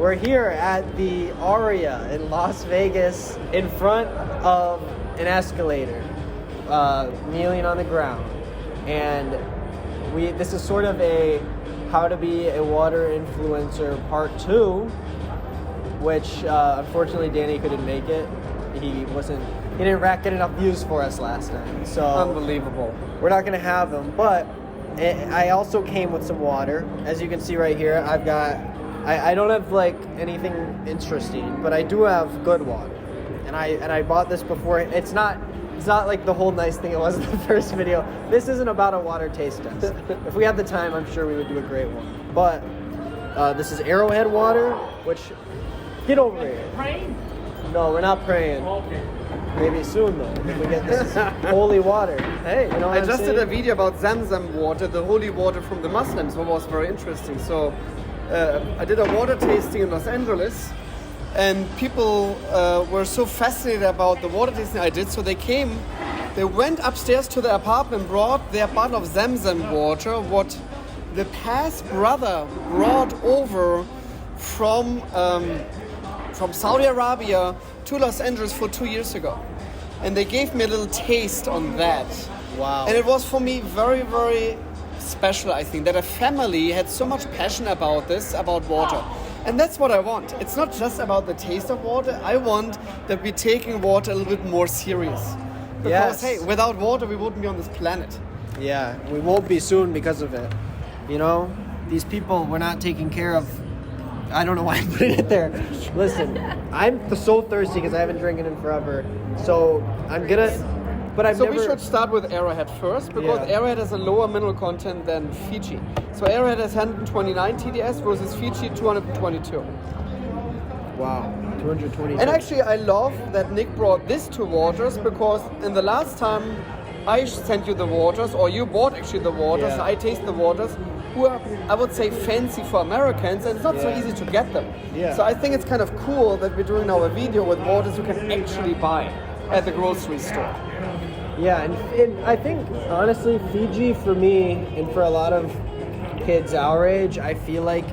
We're here at the Aria in Las Vegas in front of an escalator, kneeling on the ground. And this is sort of a how to be a water influencer part 2, which unfortunately Danny couldn't make it. He didn't rack enough views for us last time. So unbelievable. We're not going to have him, but I also came with some water. As you can see right here, I've got, I don't have like anything interesting, but I do have good water. And I bought this before. It's not like the whole nice thing it was in the first video. This isn't about a water taste test. If we had the time, I'm sure we would do a great one. But this is Arrowhead water, which, get over here. Praying? No, we're not praying. Okay. Maybe soon though, if we get this holy water. Hey, you know what I just did a video about Zamzam water, the holy water from the Muslims, which was very interesting. So I did a water tasting in Los Angeles, and people were so fascinated about the water tasting I did, so they went upstairs to the apartment, brought their bottle of Zamzam water, what the past brother brought over from Saudi Arabia to Los Angeles for 2 years ago. And they gave me a little taste on that. Wow. And it was for me very, very special, I think, that a family had so much passion about this, about water. And that's what I want. It's not just about the taste of water. I want that we're taking water a little bit more serious. Because, hey, without water, we wouldn't be on this planet. Yeah, we won't be soon because of it. You know, these people we're not taking care of. I don't know why I'm putting it there. Listen, I'm so thirsty because I haven't drinking in forever. So I'm gonna, but I've never. So we should start with Arrowhead first, because Arrowhead has a lower mineral content than Fiji. So Arrowhead has 129 TDS versus Fiji 222. Wow, 220. And actually, I love that Nick brought this two waters, because in the last time I sent you the waters, or you bought actually the waters, I taste the waters, who are, I would say, fancy for Americans, and it's not so easy to get them. Yeah. So I think it's kind of cool that we're doing now a video with waters you can actually buy at the grocery store. Yeah, and I think, honestly, Fiji, for me, and for a lot of kids our age, I feel like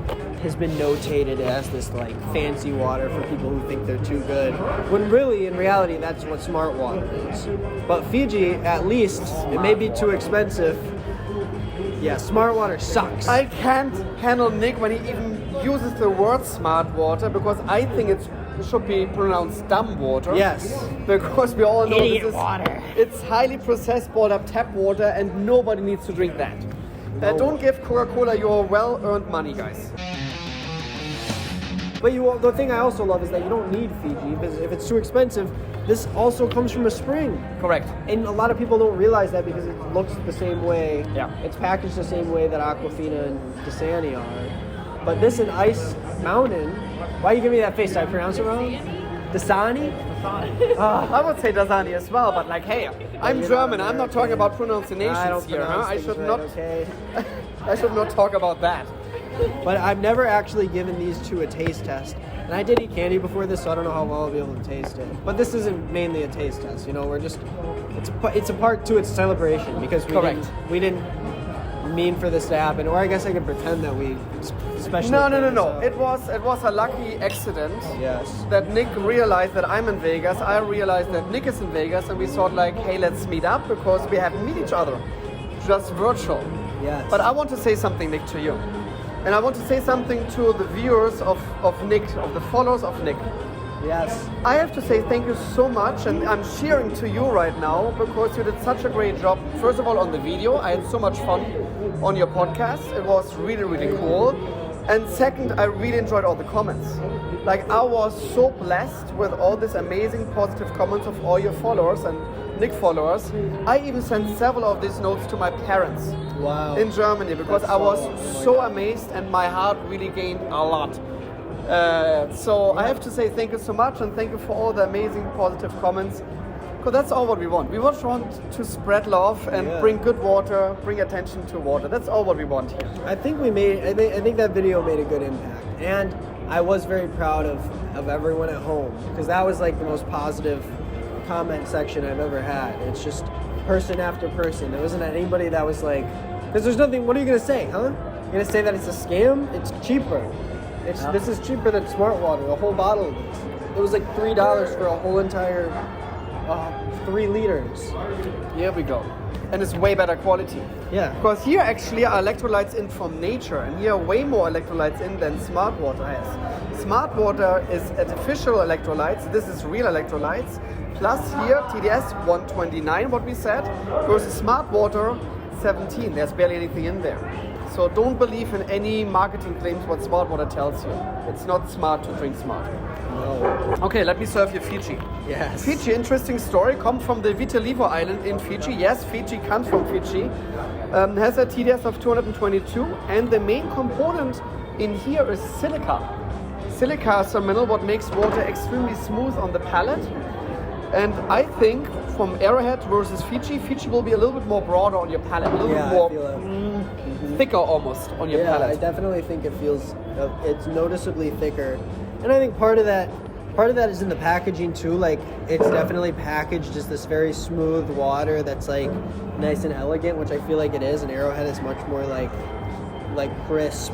has been notated as this like fancy water for people who think they're too good, when really, in reality, that's what smart water is. But Fiji, at least, it may be too expensive. Yeah, smart water sucks. I can't handle Nick when he even uses the word smart water, because I think it should be pronounced dumb water. Yes. Because we all know Idiot this is, water. It's highly processed, boiled up tap water, and nobody needs to drink that. No. Don't give Coca-Cola your well-earned money, guys. But the thing I also love is that you don't need Fiji, because if it's too expensive, this also comes from a spring. Correct. And a lot of people don't realize that because it looks the same way. Yeah. It's packaged the same way that Aquafina and Dasani are. But this in Ice Mountain, why you give me that face? Did I pronounce it wrong? Dasani? I would say Dasani as well, but like, hey, I'm German. I'm not talking about pronunciations here. Huh? I should not. Okay. I should not talk about that. But I've never actually given these two a taste test. And I did eat candy before this, so I don't know how well I'll be able to taste it. But this isn't mainly a taste test, you know, we're just, it's a part to its celebration, because we didn't mean for this to happen. Or I guess I could pretend that we especially... No. It was a lucky accident. Yes. That Nick realized that I'm in Vegas, I realized that Nick is in Vegas, and we thought like, hey, let's meet up, because we haven't met each other, just virtual. Yes. But I want to say something, Nick, to you. And I want to say something to the viewers of Nick, of the followers of Nick. Yes. I have to say thank you so much, and I'm cheering to you right now, because you did such a great job. First of all, on the video, I had so much fun on your podcast. It was really, really cool. And second, I really enjoyed all the comments. Like, I was so blessed with all these amazing positive comments of all your followers and Nick followers. I even sent several of these notes to my parents. Wow. In Germany, because I was so amazed, and my heart really gained a lot. So I have to say thank you so much, and thank you for all the amazing positive comments, because that's all what we want. We just want to spread love and bring good water, bring attention to water. That's all what we want here. I think I think that video made a good impact, and I was very proud of everyone at home, because that was like the most positive comment section I've ever had. It's just person after person. There wasn't anybody that was like, because there's nothing, what are you going to say, huh? You're going to say that it's a scam? It's cheaper. This is cheaper than Smart Water, a whole bottle of this. It was like $3 for a whole entire 3 liters. Here we go. And it's way better quality. Yeah. Because here actually are electrolytes in from nature, and here are way more electrolytes in than Smart Water has. Smart Water is artificial electrolytes. This is real electrolytes. Plus here, TDS 129, what we said, versus Smart Water 17. There's barely anything in there. So don't believe in any marketing claims what Smart Water tells you. It's not smart to drink Smart. No. Okay, let me serve you Fiji. Yes. Fiji, interesting story, come from the Vitalivo island in Fiji. Yes, Fiji comes from Fiji. Has a TDS of 222, and the main component in here is silica. Silica is a mineral what makes water extremely smooth on the palate. And I think from Arrowhead versus Fiji, Fiji will be a little bit more broader on your palate, a little bit more thicker almost on your palate. I definitely think it feels, it's noticeably thicker. And I think part of that is in the packaging too. Like, it's definitely packaged as this very smooth water that's like nice and elegant, which I feel like it is. And Arrowhead is much more like crisp,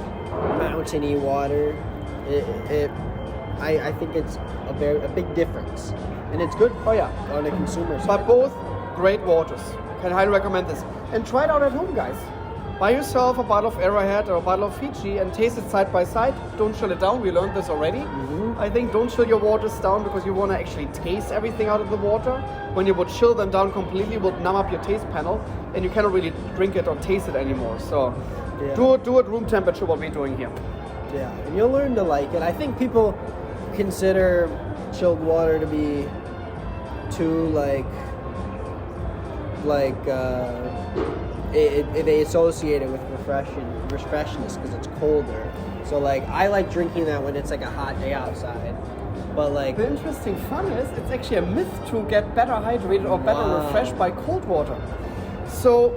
mountainy water. I think it's a big difference. And it's good on the consumer side. But both great waters. Can highly recommend this. And try it out at home, guys. Buy yourself a bottle of Arrowhead or a bottle of Fiji and taste it side by side. Don't chill it down. We learned this already. Mm-hmm. I think don't chill your waters down because you want to actually taste everything out of the water. When you would chill them down completely, it would numb up your taste panel and you cannot really drink it or taste it anymore. So do it room temperature, what we're doing here. Yeah, and you'll learn to like it. I think people consider chilled water to be too they associate it with refreshness because it's colder. So like I like drinking that when it's like a hot day outside. But like the interesting fun is it's actually a myth to get better hydrated or better refreshed by cold water. So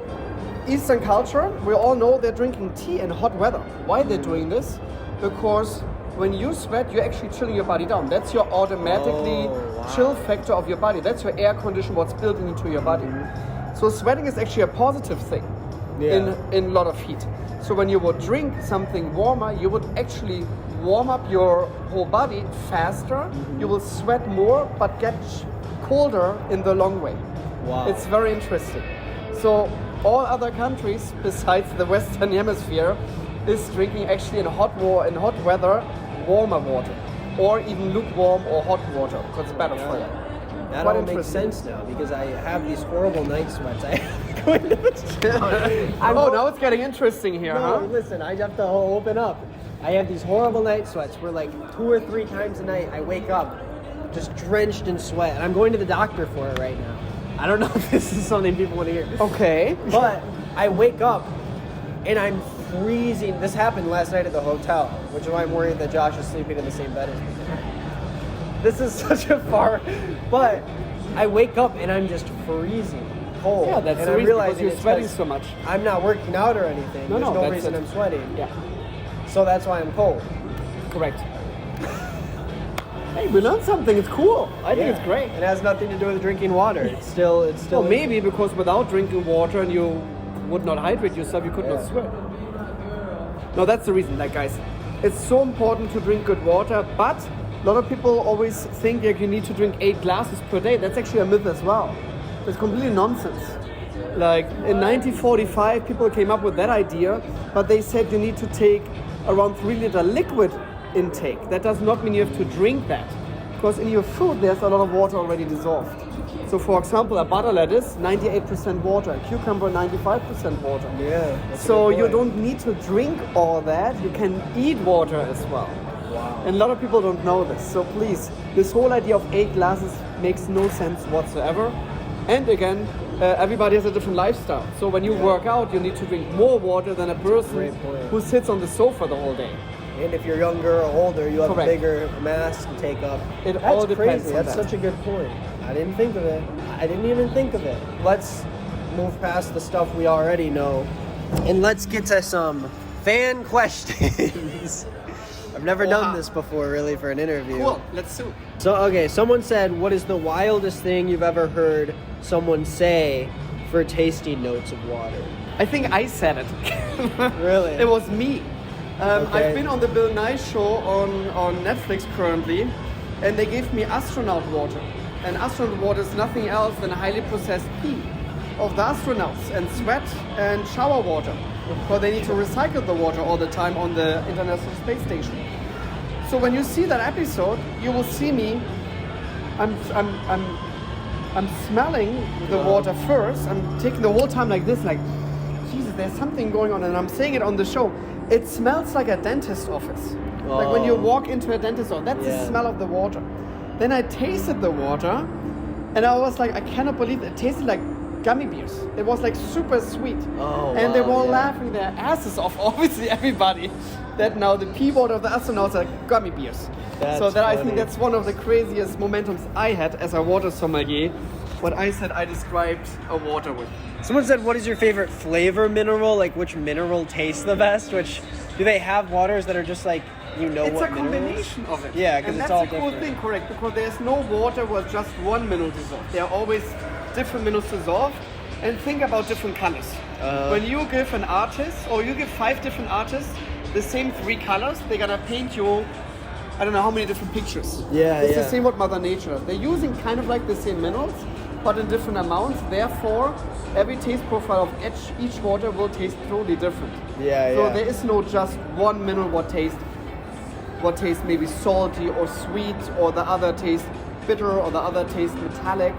Eastern culture, we all know they're drinking tea in hot weather. Why they're doing this? Because when you sweat, you're actually chilling your body down. That's your automatically chill factor of your body. That's your air condition, what's built into your body. So sweating is actually a positive thing in a lot of heat. So when you would drink something warmer, you would actually warm up your whole body faster. You will sweat more, but get colder in the long way. Wow. It's very interesting. So all other countries besides the Western Hemisphere is drinking actually in hot weather warmer water, or even lukewarm or hot water, because it's better for you. That all makes sense now because I have these horrible night sweats. I have to go into the now it's getting interesting here, huh? Listen, I have to open up. I have these horrible night sweats where like 2 or 3 times a night I wake up just drenched in sweat, and I'm going to the doctor for it right now. I don't know if this is something people want to hear. Okay. But I wake up and I'm freezing. This happened last night at the hotel, which is why I'm worried that Josh is sleeping in the same bed as me. This is such a far, but I wake up and I'm just freezing cold. Yeah, that's and the I reason realize because you're sweating so much. I'm not working out or anything. There's no reason I'm sweating. Yeah. So that's why I'm cold. Correct. Hey, we learned something. It's cool. I think it's great. It has nothing to do with drinking water. It's still. Well, maybe because without drinking water and you would not hydrate yourself, you could not sweat. No, that's the reason, like guys. It's so important to drink good water, but a lot of people always think like you need to drink 8 glasses per day. That's actually a myth as well. It's completely nonsense. Like in 1945, people came up with that idea, but they said you need to take around 3-liter liquid intake. That does not mean you have to drink that, because in your food there's a lot of water already dissolved. So for example, a butter lettuce, 98% water, a cucumber, 95% water. Yeah. So you don't need to drink all that, you can eat water as well. Wow. And a lot of people don't know this. So please, this whole idea of 8 glasses makes no sense whatsoever. And again, everybody has a different lifestyle. So when you work out, you need to drink more water than a person who sits on the sofa the whole day. And if you're younger or older, you have a bigger mass to take up. It all depends crazy. on That's that. such a good point. I didn't think of it. I didn't even think of it. Let's move past the stuff we already know, and let's get to some fan questions. I've never done this before, really, for an interview. Cool, let's do. So, okay, someone said, what is the wildest thing you've ever heard someone say for tasting notes of water? I think I said it. Really? It was me. Okay. I've been on the Bill Nye show on Netflix currently, and they gave me Astronaut Water. And Astronaut Water is nothing else than a highly processed pee of the astronauts and sweat and shower water. Because they need to recycle the water all the time on the International Space Station. So when you see that episode, you will see me. I'm smelling the water first. I'm taking the whole time like this, like, Jesus, there's something going on, and I'm saying it on the show. It smells like a dentist office. Like when you walk into a dentist office, that's the smell of the water. Then I tasted the water, and I was like, I cannot believe it tasted like gummy bears. It was like super sweet. And they were all laughing their asses off, obviously everybody, that now the pee water of the astronauts are like gummy bears. I think that's one of the craziest momentums I had as a water sommelier. What I said I described a water with. Someone said, what is your favorite flavor mineral? Like, which mineral tastes the best? Which, do they have waters that are just like, you know, it's what a minerals? combination of it. Yeah, because it's all that's a cool different. thing, correct? Because there's no water with just one mineral dissolved. There are always different minerals dissolved. And think about different colors. When you give an artist, or you give 5 different artists the same 3 colors, they're gonna paint you, I don't know how many different pictures. It's the same with Mother Nature. They're using kind of like the same minerals, but in different amounts. Therefore, every taste profile of each water will taste totally different. So there is no just one mineral what tastes maybe salty or sweet, or the other tastes bitter, or the other tastes metallic.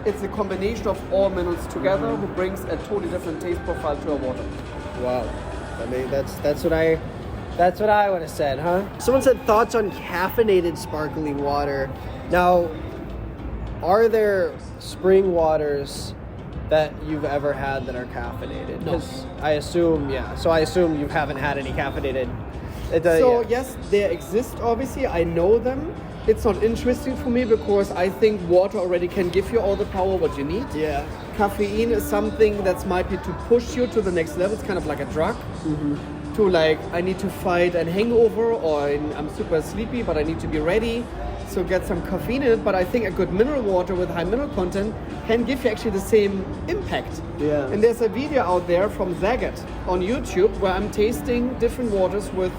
It's a combination of all minerals together who brings a totally different taste profile to a water. Wow. I mean, that's what I would have said, huh? Someone said thoughts on caffeinated sparkling water. Now, are there spring waters that you've ever had that are caffeinated? No. I assume you haven't had any caffeinated. Yes, they exist, obviously. I know them. It's not interesting for me because I think water already can give you all the power what you need. Yeah. Caffeine is something that's might be to push you to the next level. It's kind of like a drug. To like, I need to fight a hangover, or I'm super sleepy, but I need to be ready. So get some caffeine in it. But I think a good mineral water with high mineral content can give you actually the same impact. Yeah. And there's a video out there from Zagat on YouTube where I'm tasting different waters with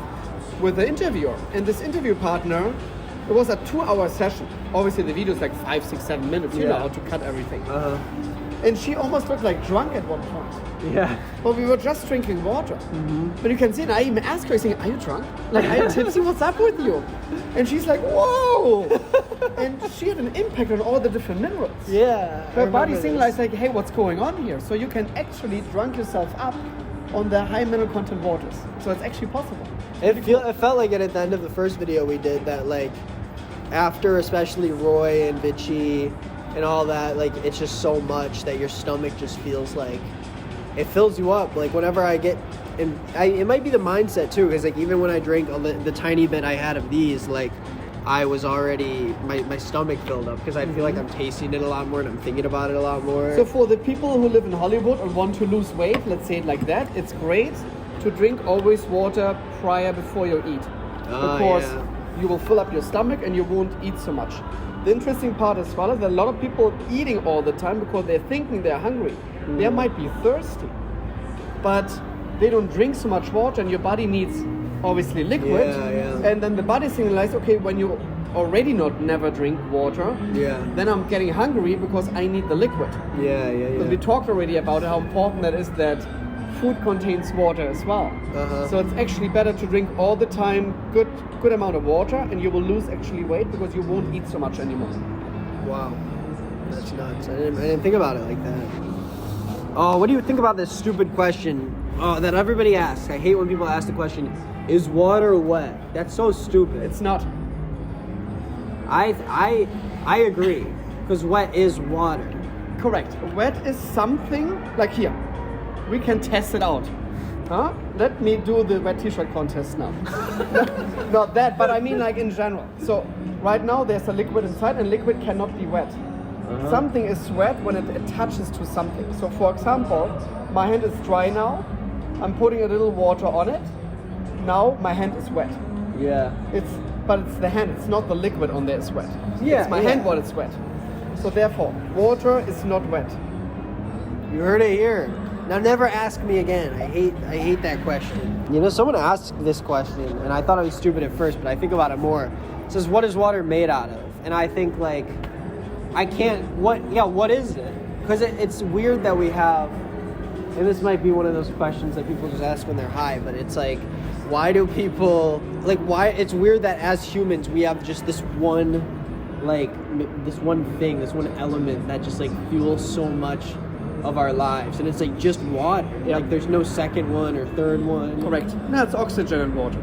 the interviewer. And this interview partner, it was a 2-hour session. Obviously the video is like 5, 6, 7 minutes. You know how to cut everything. And she almost looked like drunk at one point. Yeah. But we were just drinking water. But you can see, and I even asked her, saying, are you drunk? Like, are you tipsy? What's up with you? And she's like, whoa! And she had an impact on all the different minerals. Yeah. Her body signalized like, hey, what's going on here? So you can actually drunk yourself up on the high mineral content waters. So it's actually possible. It felt like it at the end of the first video we did that, like, after especially Roy and Vichy and all that, like, it's just so much that your stomach just feels like it fills you up. Like, whenever I get, and it might be the mindset too, because like even when I drink the tiny bit I had of these, like, I was already, my stomach filled up because I feel like I'm tasting it a lot more and I'm thinking about it a lot more. So for the people who live in Hollywood and want to lose weight, let's say it like that, it's great to drink always water before you eat. Because you will fill up your stomach and you won't eat so much. The interesting part as well is that a lot of people eating all the time because they're thinking they're hungry. They might be thirsty, but they don't drink so much water, and your body needs obviously liquid. And then the body signalizes, okay, when you already never drink water, then I'm getting hungry because I need the liquid. Because we talked already about how important that is, that food contains water as well. So it's actually better to drink all the time good amount of water, and you will lose actually weight because you won't eat so much anymore. Wow, that's nuts. I didn't think about it like that. Oh, what do you think about this stupid question that everybody asks? I hate when people ask the question, is water wet? That's so stupid. It's not. I agree, because wet is water. Correct. Wet is something, like here, we can test it out. Let me do the wet t-shirt contest now. Not that, but I mean like in general. So right now there's a liquid inside, and liquid cannot be wet. Something is wet when it attaches to something. So for example, my hand is dry now. I'm putting a little water on it. Now my hand is wet. But it's the hand, it's not the liquid on there is wet. It's my hand what is wet. So therefore, water is not wet. You heard it here. Now never ask me again. I hate that question. You know, someone asked this question, and I thought it was stupid at first, but I think about it more. It says, what is water made out of? And I think, like, what is it? Because it's weird that we have, and this might be one of those questions that people just ask when they're high, but it's like, why do people, like, why, it's weird that as humans we have just this one, like, this one thing, this one element that just, like, fuels so much of our lives, and it's like just water. Yeah. Like there's no second one or third one. Correct. No, it's oxygen and water.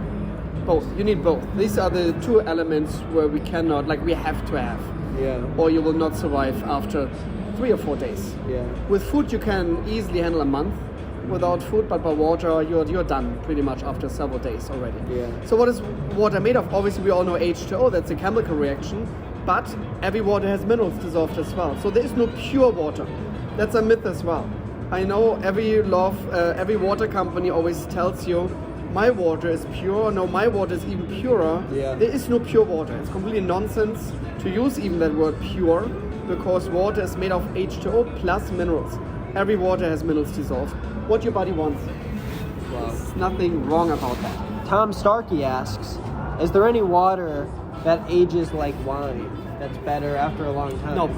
Both. You need both. These are the two elements where we cannot, like, we have to have. Yeah. Or you will not survive after 3 or 4 days. Yeah. With food you can easily handle a month without food, but by water you're done pretty much after several days already. Yeah. So what is water made of? Obviously we all know H2O, that's a chemical reaction, but every water has minerals dissolved as well. So there is no pure water. That's a myth as well. I know every water company always tells you, my water is pure, no, my water is even purer. Yeah. There is no pure water. It's completely nonsense to use even that word pure, because water is made of H2O plus minerals. Every water has minerals dissolved. What your body wants. Wow. There's nothing wrong about that. Tom Starkey asks, is there any water that ages like wine that's better after a long time? No.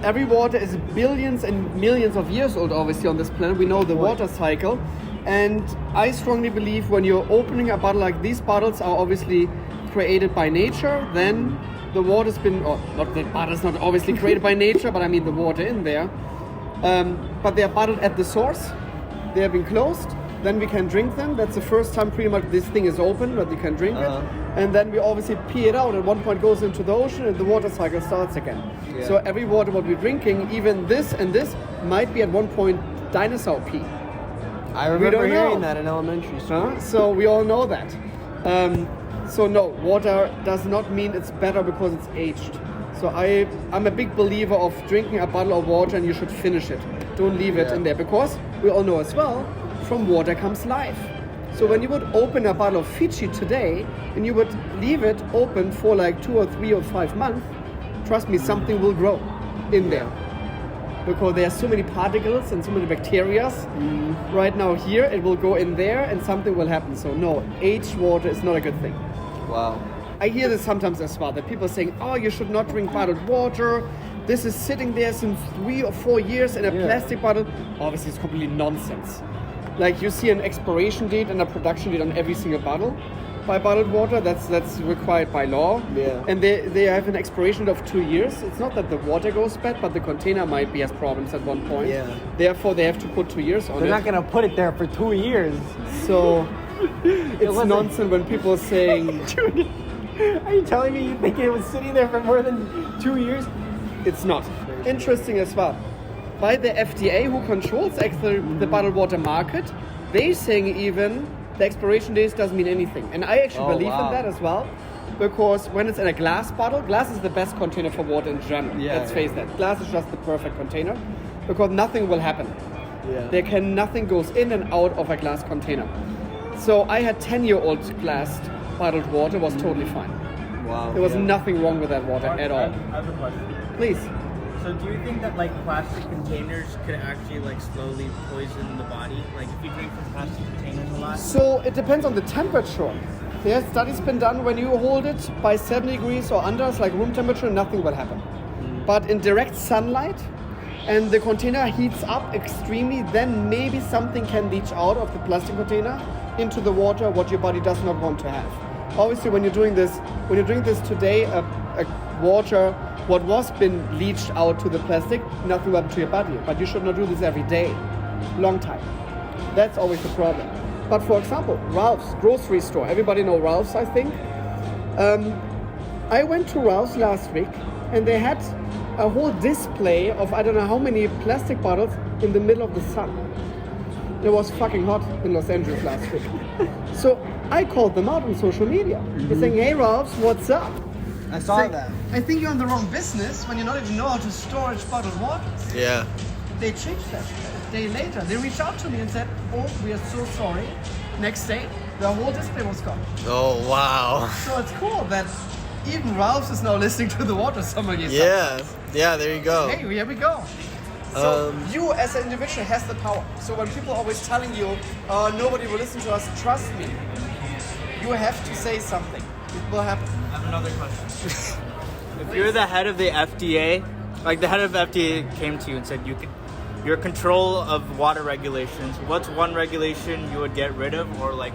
Every water is billions and millions of years old, obviously, on this planet. We know the water cycle. And I strongly believe when you're opening a bottle, like these bottles are obviously created by nature, then the water's been, or not, the bottle's not obviously created by nature, but I mean the water in there. But they are bottled at the source. They have been closed. Then we can drink them. That's the first time pretty much this thing is open, that you can drink it. And then we obviously pee it out. At one point goes into the ocean and the water cycle starts again. Yeah. So every water what we're drinking, even this and this, might be at one point dinosaur pee. I remember hearing that in elementary school. So we all know that. So no, water does not mean it's better because it's aged. So I'm a big believer of drinking a bottle of water and you should finish it. Don't leave it in there, because we all know as well, from water comes life. So when you would open a bottle of Fiji today and you would leave it open for like 2 or 3 or 5 months, trust me, something will grow in there. Because there are so many particles and so many bacteria. Right now here, it will go in there and something will happen. So no, aged water is not a good thing. Wow. I hear this sometimes as well, that people are saying, oh, you should not drink bottled water. This is sitting there since 3 or 4 years in a plastic bottle. Obviously, it's completely nonsense. Like, you see an expiration date and a production date on every single bottle by bottled water. That's required by law. Yeah. And they have an expiration date of 2 years. It's not that the water goes bad, but the container might be has problems at one point. Yeah. Therefore, they have to put 2 years on it. They're not going to put it there for 2 years. So, it's nonsense when people are saying... Are you telling me you think it was sitting there for more than 2 years? It's not. Interesting as well. By the FDA, who controls actually the bottled water market, they're saying even the expiration dates doesn't mean anything. And I actually believe in that as well, because when it's in a glass bottle, glass is the best container for water in general. Let's face that. Glass is just the perfect container, because nothing will happen. Nothing goes in and out of a glass container. So I had 10-year-old glass bottled water, was totally fine. Wow. There was nothing wrong with that water at all. I have a question. Please. So do you think that like plastic containers could actually like slowly poison the body? Like if you drink from plastic containers a lot? So it depends on the temperature. There's studies been done when you hold it by 7 degrees or under, it's like room temperature, nothing will happen. But in direct sunlight, and the container heats up extremely, then maybe something can leach out of the plastic container into the water, what your body does not want to have. Obviously, when you drink this today, a water what was been leached out to the plastic, nothing will happen to your body. But you should not do this every day, long time. That's always the problem. But for example, Ralph's grocery store. Everybody know Ralph's, I think. I went to Ralph's last week, and they had a whole display of I don't know how many plastic bottles in the middle of the sun. It was fucking hot in Los Angeles last week. So I called them out on social media. They're saying, hey Ralph's, what's up? I saw that. I think you're in the wrong business when you don't even know how to storage bottled water. Yeah. They changed that. A day later, they reached out to me and said, oh, we are so sorry. Next day, the whole display was gone. Oh, wow. So it's cool that even Ralph's is now listening to the water sommelier. Yeah, there you go. Hey, here we go. So you as an individual has the power. So when people are always telling you, nobody will listen to us, trust me. You have to say something. It will happen. I have another question. If you're the head of the FDA, like the head of FDA came to you and said your control of water regulations, what's one regulation you would get rid of, or like?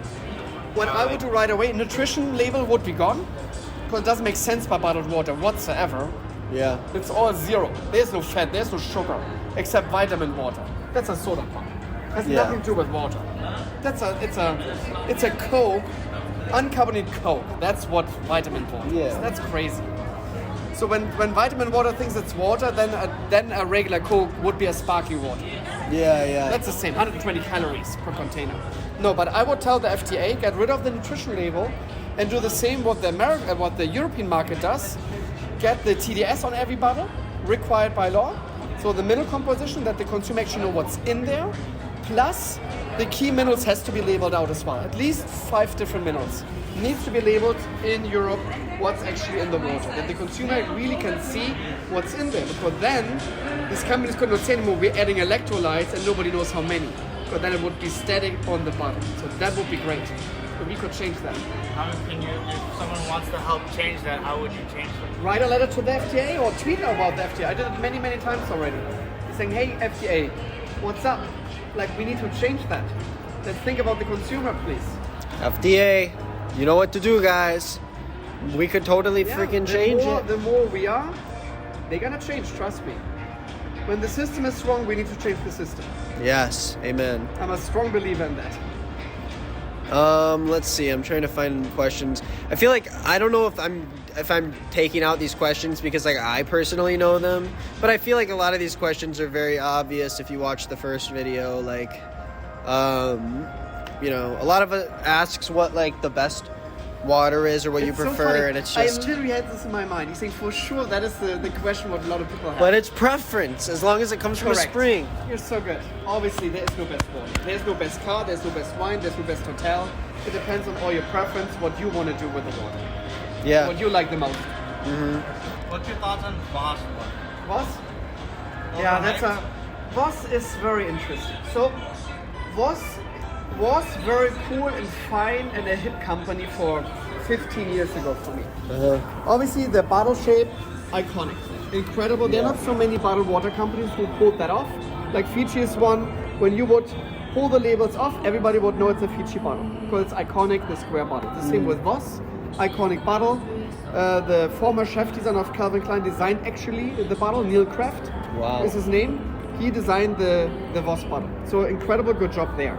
What I would do right away, nutrition label would be gone, because it doesn't make sense by bottled water whatsoever. Yeah. It's all zero. There's no fat, there's no sugar, except vitamin water. That's a soda pop. Has nothing to do with water. It's a Coke, uncarbonated Coke. That's what vitamin water is. That's crazy. So when vitamin water thinks it's water, then a regular Coke would be a sparkling water. Yeah. That's the same, 120 calories per container. No, but I would tell the FDA, get rid of the nutrition label and do the same what the European market does. Get the TDS on every bottle, required by law. So the mineral composition, that the consumer actually know what's in there. Plus, the key minerals has to be labeled out as well. At least 5 different minerals. Needs to be labeled in Europe what's actually in the water. That the consumer really can see what's in there. Because then, these companies could not say anymore, we're adding electrolytes and nobody knows how many. But then it would be static on the bottle. So that would be great. So we could change that. How can you, if someone wants to help change that, how would you change that? Write a letter to the FDA or tweet about the FDA. I did it many, many times already. Saying, hey, FDA, what's up? Like, we need to change that. Let's think about the consumer, please. FDA, you know what to do, guys. We could totally freaking change it. The more we are, they're gonna change, trust me. When the system is wrong, we need to change the system. Yes, amen. I'm a strong believer in that. Let's see. I'm trying to find questions. I feel like I don't know if I'm taking out these questions because like I personally know them, but I feel like a lot of these questions are very obvious if you watch the first video. Like, you know, a lot of it asks what like the best water is or what you prefer, and it's just. I literally had this in my mind. You think for sure that is the question what a lot of people have. But it's preference as long as it comes from a spring. You're so good. Obviously, there is no best water. There's no best car. There's no best wine. There's no best hotel. It depends on all your preference, what you want to do with the water. Yeah. What you like the most. What's your thoughts on Voss water? Voss? Yeah, Voss is very interesting. So, Voss was very cool and fine and a hip company for 15 years ago for me. Obviously, the bottle shape, iconic. Incredible. There are not so many bottled water companies who pulled that off. Like Fiji is one. When you would pull the labels off, everybody would know it's a Fiji bottle because it's iconic, the square bottle. The same with Voss, iconic bottle. The former chef designer of Calvin Klein designed actually the bottle. Neil Kraft is his name. He designed the Voss bottle. So incredible, good job there.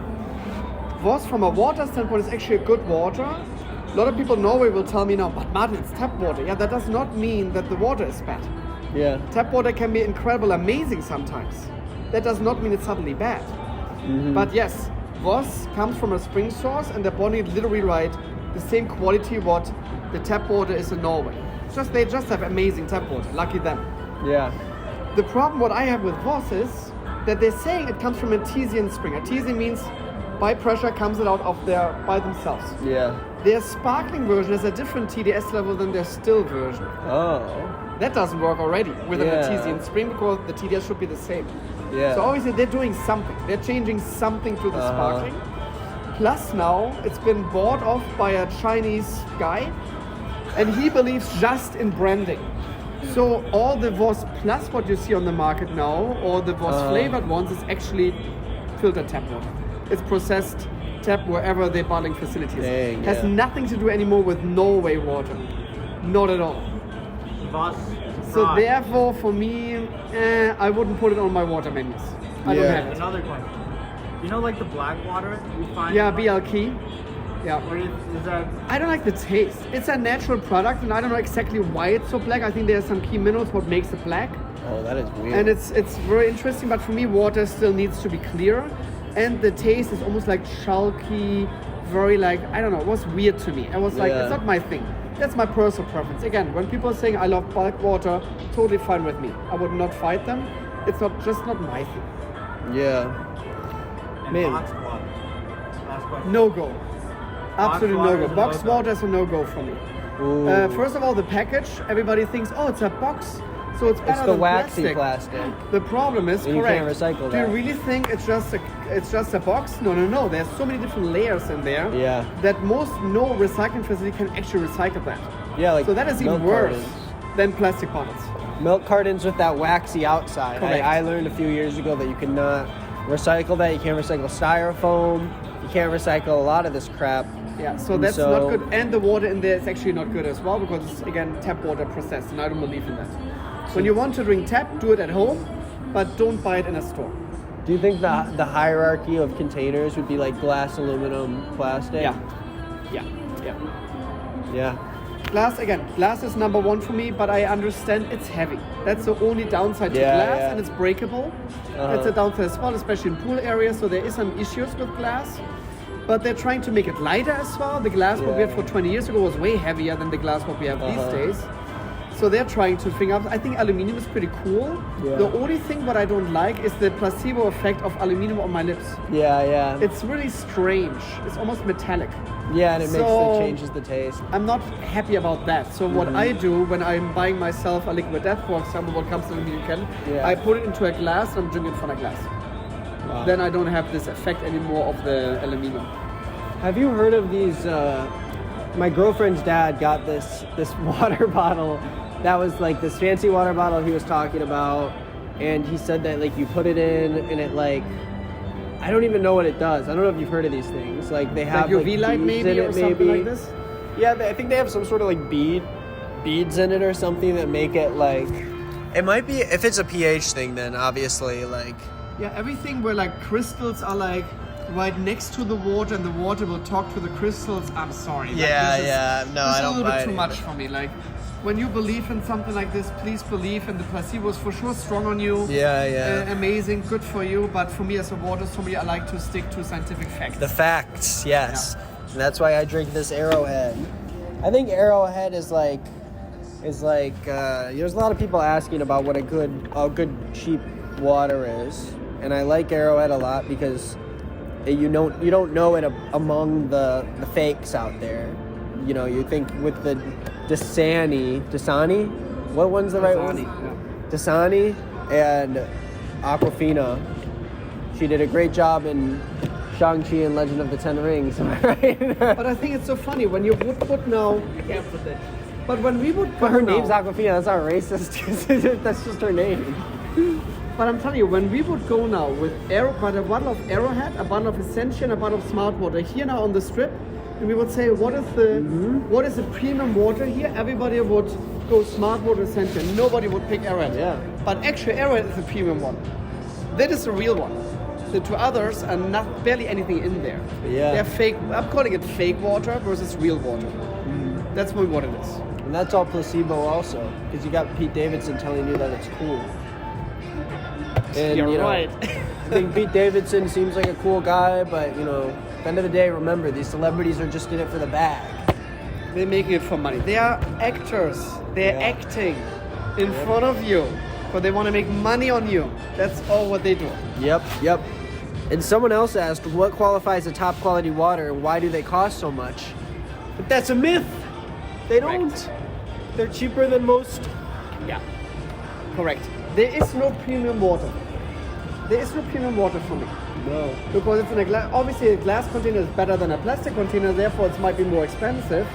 Voss from a water standpoint is actually a good water. A lot of people in Norway will tell me now, but Martin, it's tap water. Yeah, that does not mean that the water is bad. Yeah. Tap water can be incredible, amazing sometimes. That does not mean it's suddenly bad. But yes, Voss comes from a spring source and they're bonding literally right the same quality what the tap water is in Norway. They just have amazing tap water, lucky them. Yeah. The problem what I have with Voss is that they're saying it comes from artesian spring. Artesian means by pressure comes it out of there by themselves. Yeah. Their sparkling version has a different TDS level than their still version. Oh. That doesn't work already with an artesian spring because the TDS should be the same. Yeah. So obviously they're doing something. They're changing something to the sparkling. Plus now it's been bought off by a Chinese guy and he believes just in branding. So all the Voss Plus what you see on the market now or the Voss flavored ones is actually filtered tap water. It's processed tap wherever the bottling facility is. Has nothing to do anymore with Norway water. Not at all. Voss. So therefore, for me, I wouldn't put it on my water menus. I don't have it. Another question. You know, like the black water you find? Yeah, BLK. Yeah. What is that? I don't like the taste. It's a natural product, and I don't know exactly why it's so black. I think there's some key minerals what makes it black. Oh, that is weird. And it's very interesting, but for me, water still needs to be clear. And the taste is almost like chalky, very like, I don't know, it was weird to me. I was like, it's not my thing. That's my personal preference. Again, when people are saying I love bulk water, totally fine with me. I would not fight them. It's just not my thing. Yeah. And boxed water. Last question. No go. Absolutely no go. Boxed Boxed water is a no go for me. First of all, the package, everybody thinks, oh, it's a box. So it's better It's the than waxy plastic. plastic. The problem is, And you correct. can't recycle Do you that. really think it's just a box? No. There's so many different layers in there. Yeah. That no recycling facility can actually recycle that. Yeah, like So that is even milk worse cartons. than plastic bottles. Milk cartons with that waxy outside. Correct. I learned a few years ago that you cannot recycle that. You can't recycle styrofoam. You can't recycle a lot of this crap. Yeah, so that's not good. And the water in there is actually not good as well because it's, again, tap water processed, and I don't believe in that. When you want to drink tap, do it at home, but don't buy it in a store. Do you think the hierarchy of containers would be like glass, aluminum, plastic? Yeah. Yeah. Glass is number one for me, but I understand it's heavy. That's the only downside to Yeah, glass, yeah. and it's breakable. That's a downside as well, especially in pool areas, so there is some issues with glass. But they're trying to make it lighter as well. The glass what we had for 20 years ago was way heavier than the glass what we have these days. So they're trying to figure out. I think aluminum is pretty cool. Yeah. The only thing what I don't like is the placebo effect of aluminum on my lips. Yeah. It's really strange. It's almost metallic. Yeah, and it So- changes the taste. I'm not happy about that. So what I do when I'm buying myself a liquid death, for example, what comes in a aluminum can, Yeah. I put it into a glass and I'm drinking it from a glass. Wow. Then I don't have this effect anymore of the aluminum. Have you heard of these? My girlfriend's dad got this water bottle that was like this fancy water bottle he was talking about, and he said that like you put it in and it like I don't even know what it does. I don't know if you've heard of these things. Like they have Like UV light beads maybe in or it, something maybe. like this? Yeah, I think they have some sort of like beads in it or something that make it like. It might be if it's a pH thing, then obviously like. Yeah, everything where like crystals are like right next to the water and the water will talk to the crystals. I'm sorry. Like, Yeah, this is- yeah. No, this I don't is a little buy bit too it much either. for me. Like when you believe in something like this, please believe, and the placebo is for sure strong on you. Yeah. Amazing, good for you. But for me as a water sommelier, I like to stick to scientific facts. The facts, yes. And that's why I drink this Arrowhead. I think Arrowhead is like there's a lot of people asking about what a good cheap water is, and I like Arrowhead a lot because you don't know it among the fakes out there. You know, you think with the Dasani, what one's the right one? Dasani and Aquafina. She did a great job in Shang-Chi and Legend of the Ten Rings, am I right? But I think it's so funny when you would put now. But when we would But her put now- name's Aquafina, that's not racist. That's just her name. But I'm telling you, when we would go now with a bottle of Arrowhead, a bottle of Ascension, a bottle of Smart Water here now on the strip, and we would say, what is the premium water here? Everybody would go Smart Water Ascension. Nobody would pick Arrowhead. Yeah. But actually, Arrowhead is the premium one. That is the real one. The two others are barely anything in there. Yeah. They're fake. I'm calling it fake water versus real water. That's what it is. And that's all placebo also, because you got Pete Davidson telling you that it's cool. And, You're you know, right. I think Pete Davidson seems like a cool guy, but you know, at the end of the day, remember, these celebrities are just in it for the bag. They're making it for money. They are actors. They're Yeah. acting in front of you, but they want to make money on you. That's all what they do. Yep. And someone else asked, what qualifies as top quality water and why do they cost so much? But that's a myth. They don't. Correct. They're cheaper than most. Yeah. Correct. There is no premium water. There is no premium water for me. No. Because it's in a glass. Obviously, a glass container is better than a plastic container, therefore it might be more expensive.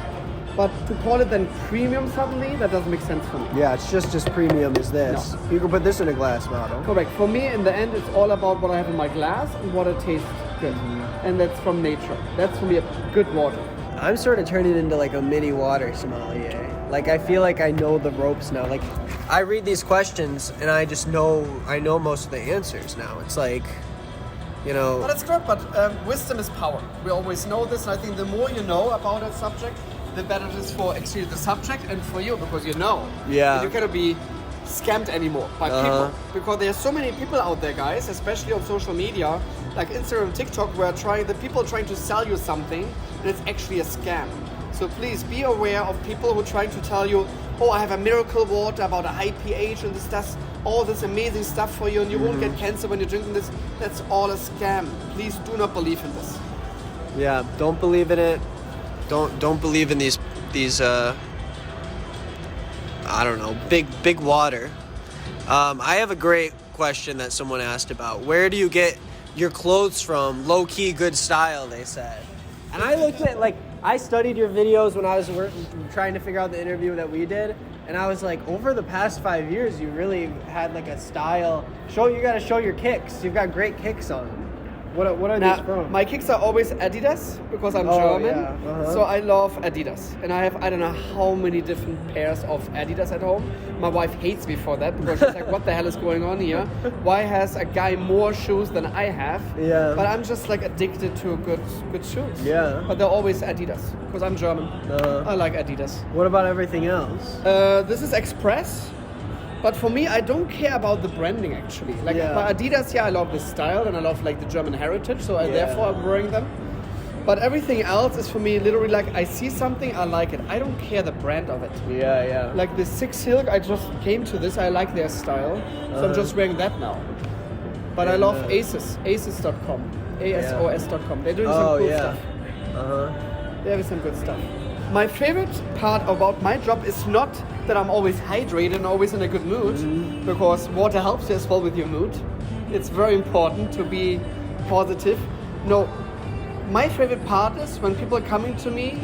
But to call it then premium suddenly, that doesn't make sense for me. Yeah, it's just as premium as this. No. You can put this in a glass bottle. Correct. For me, in the end, it's all about what I have in my glass and what it tastes good. And that's from nature. That's for me a good water. I'm sort of turning into like a mini water sommelier. Like I feel like I know the ropes now. Like I read these questions and I know most of the answers now. It's like, you know. But it's good, but wisdom is power. We always know this, and I think the more you know about a subject, the better it is for actually the subject and for you, because you know. Yeah. And you cannot be scammed anymore by people. Because there are so many people out there, guys, especially on social media, like Instagram and TikTok, where the people are trying to sell you something, and it's actually a scam. So please be aware of people who are trying to tell you, oh, I have a miracle water about a high pH and this does all this amazing stuff for you and you won't get cancer when you're drinking this. That's all a scam. Please do not believe in this. Yeah, don't believe in it. Don't believe in these I don't know, big water. I have a great question that someone asked about. Where do you get your clothes from? Low key, good style, they said. And I looked at I studied your videos when I was trying to figure out the interview that we did, and I was like, over the past 5 years, you really had like a style. You got to show your kicks. You've got great kicks on. What are these from? My kicks are always Adidas because I'm German. Yeah. Uh-huh. So I love Adidas. And I have, I don't know how many different pairs of Adidas at home. My wife hates me for that because she's like, what the hell is going on here? Why has a guy more shoes than I have? Yeah. But I'm just like addicted to good shoes. Yeah. But they're always Adidas because I'm German. I like Adidas. What about everything else? This is Express. But for me, I don't care about the branding actually. Like by Adidas, I love the style and I love like the German heritage, so therefore I'm wearing them. But everything else is for me literally like I see something, I like it. I don't care the brand of it. Yeah. Like the Six Silk, I just came to this. I like their style, so I'm just wearing that now. But I love Asos, Asos.com, ASOS.com. They're doing some cool stuff. They have some good stuff. My favorite part about my job is not that I'm always hydrated and always in a good mood, because water helps you as well with your mood. It's very important to be positive. No, my favorite part is when people are coming to me,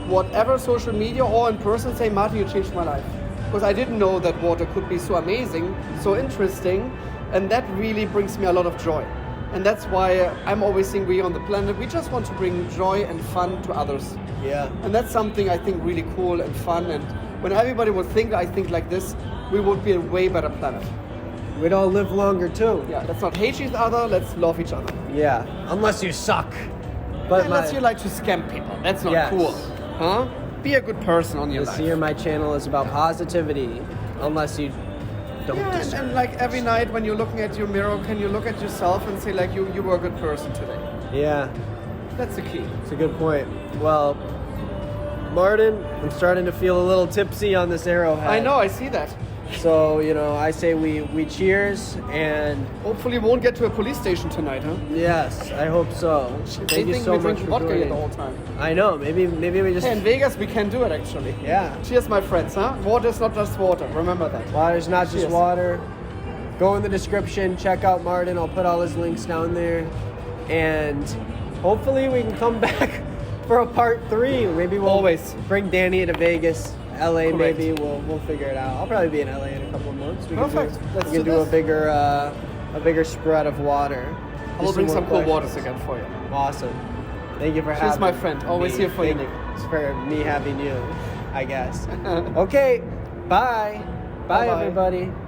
whatever social media or in person, say, Martin, you changed my life. Because I didn't know that water could be so amazing, so interesting, and that really brings me a lot of joy. And that's why I'm always saying we on the planet, we just want to bring joy and fun to others. Yeah. And that's something I think really cool and fun. And when everybody would think I think like this, we would be a way better planet. We'd all live longer too. Yeah, let's not hate each other, let's love each other. Yeah, unless you suck. But unless you like to scam people, that's not cool. Huh? Be a good person on your life. This year my channel is about positivity, unless you don't deserve and like every night when you're looking at your mirror, can you look at yourself and say like you were a good person today? Yeah. That's the key. It's a good point. Well, Martin, I'm starting to feel a little tipsy on this Arrowhead. I know, I see that. So, I say we cheers, and hopefully we won't get to a police station tonight, huh? Yes, I hope so. Thank you so much for vodka here the whole time. I know, maybe we just... Hey, in Vegas we can do it actually. Yeah. Cheers, my friends, huh? Water is not just water, remember that. Water's not just water. Go in the description, check out Martin, I'll put all his links down there. And hopefully we can come back for a part 3. Maybe we'll always bring Danny to Vegas. LA. Correct. Maybe we'll figure it out. I'll probably be in LA in a couple of months. Perfect. We can do a bigger spread of water. I will bring some cool waters again for you. Awesome. Thank you for having me. She's my friend. Always here for you. It's for me having you, I guess. Okay. Bye. Bye, everybody.